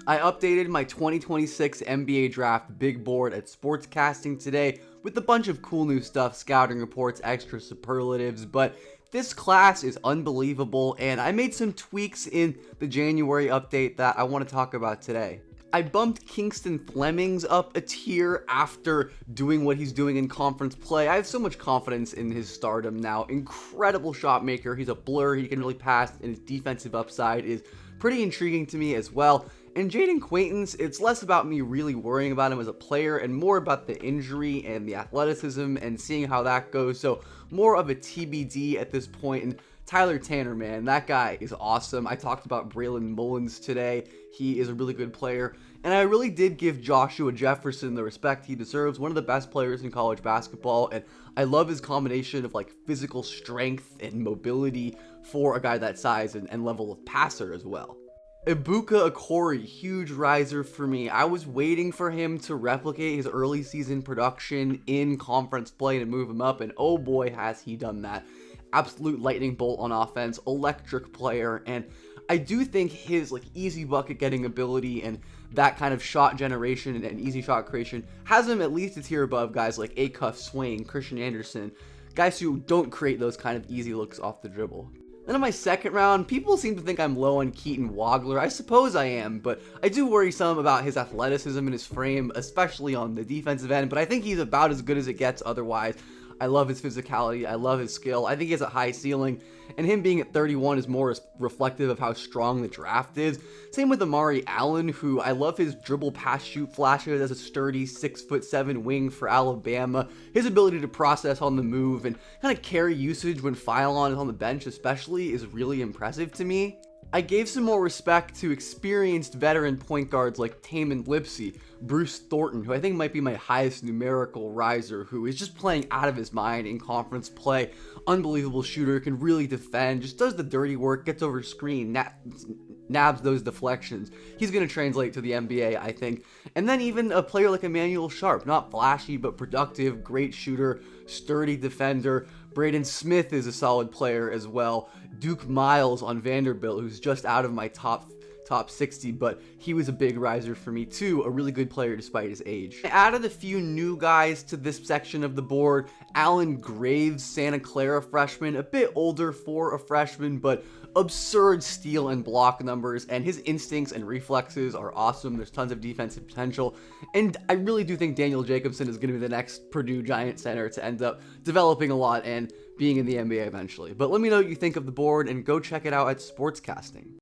I updated my 2026 NBA draft big board at Sportscasting today with a bunch of cool new stuff, scouting reports, extra superlatives, but this class is unbelievable, and I made some tweaks in the January update that I want to talk about today. I bumped Kingston Flemings up a tier after doing what he's doing in conference play. I have so much confidence in his stardom now. Incredible shot maker. He's a blur. He can really pass, and his defensive upside is pretty intriguing to me as well. And Jaden Quaintance, it's less about me really worrying about him as a player and more about the injury and the athleticism and seeing how that goes. So more of a TBD at this point. And Tyler Tanner, man, that guy is awesome. I talked about Braylon Mullins today. He is a really good player. And I really did give Joshua Jefferson the respect he deserves. One of the best players in college basketball. And I love his combination of like physical strength and mobility for a guy that size and level of passer as well. Ibuka Okori, huge riser for me. I was waiting for him to replicate his early season production in conference play to move him up, and oh boy has he done that. Absolute lightning bolt on offense, electric player, and I do think his like easy bucket getting ability and that kind of shot generation and easy shot creation has him at least a tier above guys like Acuff, Swain, Christian Anderson, guys who don't create those kind of easy looks off the dribble. Then in my second round, people seem to think I'm low on Keaton Wagler. I suppose I am, but I do worry some about his athleticism and his frame, especially on the defensive end, but I think he's about as good as it gets otherwise. I love his physicality. I love his skill. I think he has a high ceiling, and him being at 31 is more reflective of how strong the draft is. Same with Amari Allen, who I love his dribble pass shoot flashes as a sturdy 6'7" wing for Alabama. His ability to process on the move and kind of carry usage when Philon is on the bench especially is really impressive to me. I gave some more respect to experienced veteran point guards like Tamin Lipsey, Bruce Thornton, who I think might be my highest numerical riser, who is just playing out of his mind in conference play. Unbelievable shooter, can really defend, just does the dirty work, gets over screen, nabs those deflections. He's going to translate to the NBA, I think. And then even a player like Emmanuel Sharp, not flashy, but productive, great shooter, sturdy defender. Braden Smith is a solid player as well. Duke Miles on Vanderbilt, who's just out of my top 60, but he was a big riser for me too, a really good player despite his age. I added a few new guys to this section of the board. Alan Graves, Santa Clara freshman, a bit older for a freshman, but absurd steal and block numbers, and his instincts and reflexes are awesome. There's tons of defensive potential, and I really do think Daniel Jacobson is going to be the next Purdue Giant center to end up developing a lot and being in the NBA eventually. But let me know what you think of the board, and go check it out at Sportscasting.